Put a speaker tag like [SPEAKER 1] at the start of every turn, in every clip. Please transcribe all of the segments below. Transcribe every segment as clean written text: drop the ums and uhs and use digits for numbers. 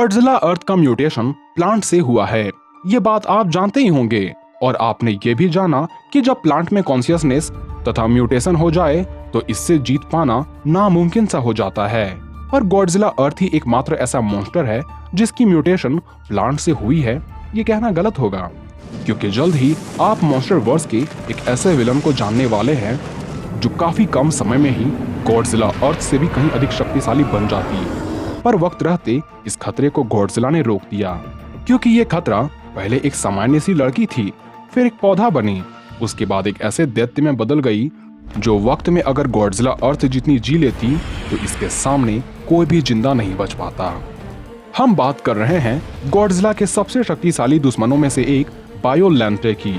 [SPEAKER 1] Godzilla अर्थ का mutation plant से हुआ है, ये बात आप जानते ही होंगे। और आपने ये भी जाना कि जब प्लांट में कॉन्शियसनेस तथा म्यूटेशन हो जाए तो इससे जीत पाना नामुमकिन सा हो जाता है। पर गॉडजिला अर्थ ही एकमात्र ऐसा मॉन्स्टर है जिसकी म्यूटेशन प्लांट से हुई है, ये कहना गलत होगा। क्योंकि जल्द ही आप मॉन्स्टर वर्स के एक ऐसे विलन को जानने वाले हैं जो काफी कम समय में ही गॉडजिला अर्थ से भी कहीं अधिक शक्तिशाली बन जाती है। पर वक्त रहते इस खतरे को गॉडजिला ने रोक दिया, क्योंकि ये खतरा पहले एक सामान्य सी लड़की थी, फिर एक पौधा बनी, उसके बाद एक ऐसे दैत्य में बदल गई जो वक्त में अगर गॉडजिला अर्थ जितनी जी लेती तो इसके सामने कोई भी जिंदा नहीं बच पाता। हम बात कर रहे हैं गॉडजिला के सबसे शक्तिशाली दुश्मनों में से एक बायोलैंटे की।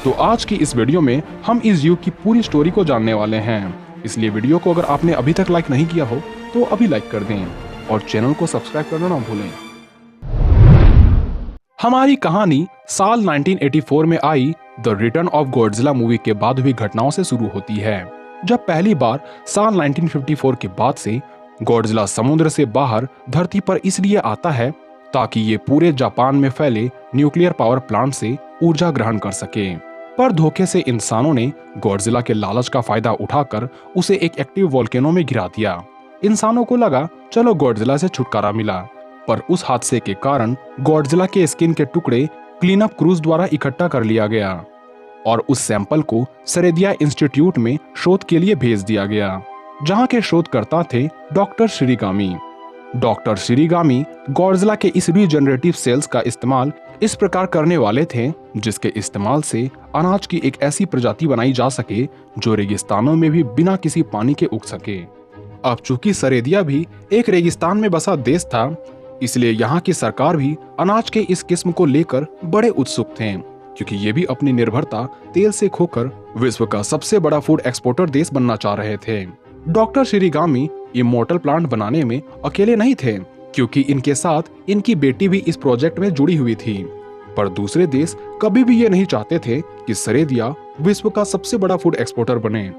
[SPEAKER 1] तो आज की इस वीडियो में हम इस युग की पूरी स्टोरी को जानने वाले हैं, इसलिए वीडियो को अगर आपने अभी तक लाइक नहीं किया हो तो अभी लाइक कर दें और चैनल को सब्सक्राइब करना ना भूलें। हमारी कहानी साल 1984 में आई the return of Godzilla movie के बाद हुई घटनाओं से शुरू होती है, जब पहली बार साल 1954 के बाद से गॉडजिला समुद्र से बाहर धरती पर इसलिए आता है ताकि ये पूरे जापान में फैले न्यूक्लियर पावर प्लांट से ऊर्जा ग्रहण कर सके। पर धोखे से इंसानों ने गॉडजिला के लालच का फायदा उठाकर उसे एक एक्टिव वोल्केनो में गिरा दिया। इंसानों को लगा चलो गॉडजिला से छुटकारा मिला, पर उस हादसे के कारण गॉडजिला के स्किन के टुकड़े क्लीन अप क्रूज द्वारा इकट्ठा कर लिया गया और उस सैंपल को सरेदिया इंस्टीट्यूट में शोध के लिए भेज दिया गया, जहां के शोधकर्ता थे डॉक्टर शिरीगामी। डॉक्टर शिरीगामी गॉडजिला के इस रीजनरेटिव सेल्स का इस्तेमाल इस प्रकार करने वाले थे जिसके इस्तेमाल से अनाज की एक ऐसी प्रजाति बनाई जा सके जो रेगिस्तानों में भी बिना किसी पानी के उग सके। अब चूंकि सरेदिया भी एक रेगिस्तान में बसा देश था, इसलिए यहाँ की सरकार भी अनाज के इस किस्म को लेकर बड़े उत्सुक थे, क्योंकि ये भी अपनी निर्भरता तेल से खोकर विश्व का सबसे बड़ा फूड एक्सपोर्टर देश बनना चाह रहे थे। डॉक्टर शिरीगामी इमोर्टल प्लांट बनाने में अकेले नहीं थे, क्योंकि इनके साथ इनकी बेटी भी इस प्रोजेक्ट में जुड़ी हुई थी। पर दूसरे देश कभी भी ये नहीं चाहते थे कि सरेदिया विश्व का सबसे बड़ा फूड एक्सपोर्टर बने,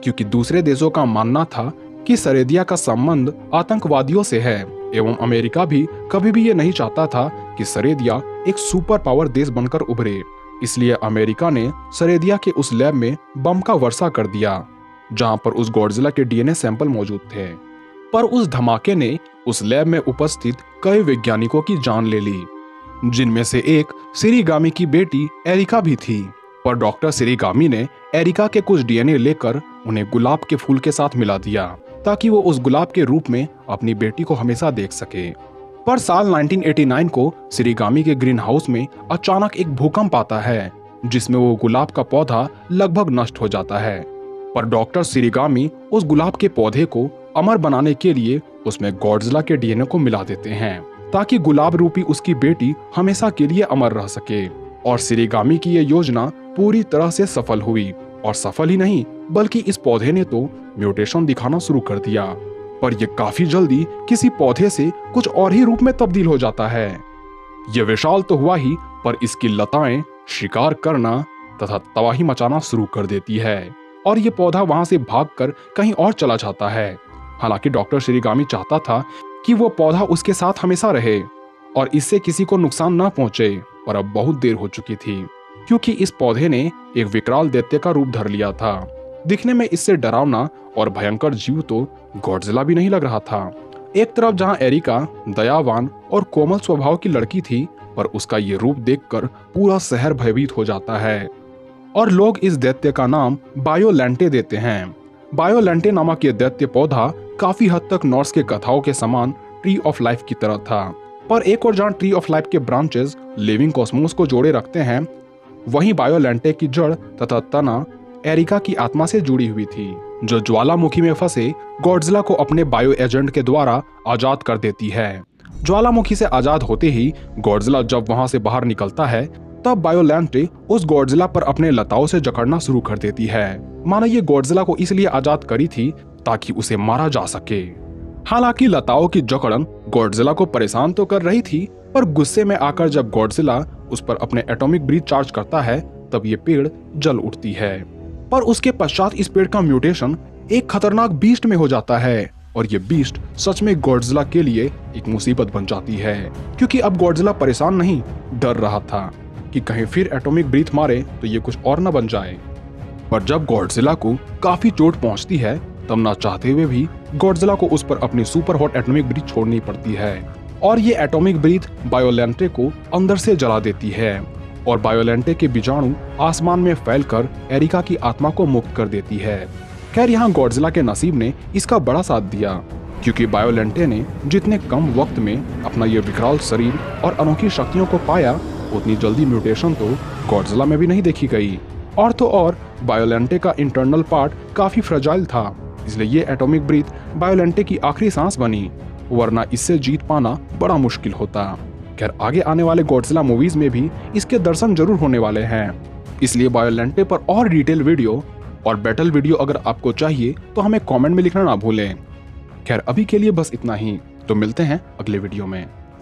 [SPEAKER 1] क्योंकि दूसरे देशों का मानना था कि सरेदिया का संबंध आतंकवादियों से है, एवं अमेरिका भी कभी भी ये नहीं चाहता था कि सरेदिया एक सुपर पावर देश बनकर उभरे। इसलिए अमेरिका ने सरेदिया के उस लैब में बम का वर्षा कर दिया जहां पर उस गॉडजिला के डीएनए सैंपल मौजूद थे। पर उस धमाके ने उस लैब में उपस्थित कई वैज्ञानिकों की जान ले ली, जिनमें से एक शिरीगामी की बेटी एरिका भी थी। पर डॉक्टर शिरीगामी ने एरिका के कुछ डीएनए लेकर उन्हें गुलाब के फूल के साथ मिला दिया ताकि वो उस गुलाब के रूप में अपनी बेटी को हमेशा देख सके। पर साल 1989 को शिरीगामी के ग्रीन हाउस में अचानक एक भूकंप आता है जिसमें वो गुलाब का पौधा लगभग नष्ट हो जाता है। पर डॉक्टर शिरीगामी उस गुलाब के पौधे को अमर बनाने के लिए उसमें गॉडजिला के डीएनए को मिला देते हैं ताकि गुलाब रूपी उसकी बेटी हमेशा के लिए अमर रह सके। और शिरीगामी की ये योजना पूरी तरह से सफल हुई, और सफल ही नहीं बल्कि इस पौधे ने तो म्यूटेशन दिखाना शुरू कर दिया। पर यह काफी जल्दी किसी पौधे से कुछ और ही रूप में तब्दील हो जाता है। यह विशाल तो हुआ ही, पर इसकी लताएं शिकार करना तथा तबाही मचाना शुरू कर देती है और ये पौधा वहां से भागकर कहीं और चला जाता है। हालांकि डॉक्टर शिरीगामी चाहता था कि वो पौधा उसके साथ हमेशा रहे और इससे किसी को नुकसान न पहुंचे, पर अब बहुत देर हो चुकी थी, क्योंकि इस पौधे ने एक विकराल दैत्य का रूप धर लिया था। दिखने में इससे डरावना और भयंकर जीव तो गॉडजिला भी नहीं लग रहा था। एक तरफ जहां एरिका दयावान और कोमल स्वभाव की लड़की थी, पर उसका ये रूप देखकर पूरा शहर भयभीत हो जाता है और लोग इस दैत्य का नाम बायोलैंटे देते हैं। बायोलैंटे नामक ये दैत्य पौधा काफी हद तक नॉर्स के कथाओं के समान ट्री ऑफ लाइफ की तरह था, पर एक और जहां ट्री ऑफ लाइफ के ब्रांचेस लिविंग कॉस्मोस को जोड़े रखते हैं, वहीं बायोलैंटे की जड़ तथा तना एरिका की आत्मा से जुड़ी हुई थी, जो ज्वालामुखी में फंसे गॉडजिला को अपने बायो एजेंट के द्वारा आजाद कर देती है। ज्वालामुखी से आजाद होते ही गॉडजिला जब वहां से बाहर निकलता है, तब बायोलैंटे उस गॉडजिला पर अपने लताओं से जकड़ना शुरू कर देती है, मानो ये गॉडजिला को इसलिए आजाद करी थी ताकि उसे मारा जा सके। हालांकि लताओं की जकड़न गॉडजिला को परेशान तो कर रही थी, पर गुस्से में आकर जब गॉडजिला उस पर अपने एटॉमिक ब्रीथ चार्ज करता है, तब ये पेड़ जल उठती है। पर उसके पश्चात इस पेड़ का म्यूटेशन एक खतरनाक बीस्ट में हो जाता है और ये बीस्ट सच में गॉडजिला के लिए एक मुसीबत बन जाती है, क्योंकि अब गॉडजिला परेशान नहीं, डर रहा था कि कहीं फिर एटॉमिक ब्रीथ मारे तो ये कुछ और न बन जाए। पर जब गॉडजिला को काफी चोट पहुंचती है, तब ना चाहते हुए भी गॉडजिला को उस पर अपनी सुपर हॉट एटॉमिक ब्रीथ छोड़नी पड़ती है और ये एटॉमिक ब्रीथ बायोलेंटे को अंदर से जला देती है और बायोलेंटे के बीजाणु आसमान में फैलकर एरिका की आत्मा को मुक्त कर देती है। खैर यहाँ गॉडजिला के नसीब ने इसका बड़ा साथ दिया, क्योंकि बायोलेंटे ने जितने कम वक्त में अपना ये विकराल शरीर और अनोखी शक्तियों को पाया, उतनी जल्दी म्यूटेशन तो गॉडजिला में भी नहीं देखी गई। और तो और बायोलेंटे का इंटरनल पार्ट काफी फ्रेजाइल था, इसलिए ये एटॉमिक ब्रीथ बायोलेंटे की आखिरी सांस बनी, वरना इससे जीत पाना बड़ा मुश्किल होता। खैर आगे आने वाले गॉडजिला मूवीज में भी इसके दर्शन जरूर होने वाले हैं, इसलिए बायोलेंटे पर और डिटेल वीडियो और बैटल वीडियो अगर आपको चाहिए तो हमें कमेंट में लिखना ना भूलें। खैर अभी के लिए बस इतना ही, तो मिलते हैं अगले वीडियो में।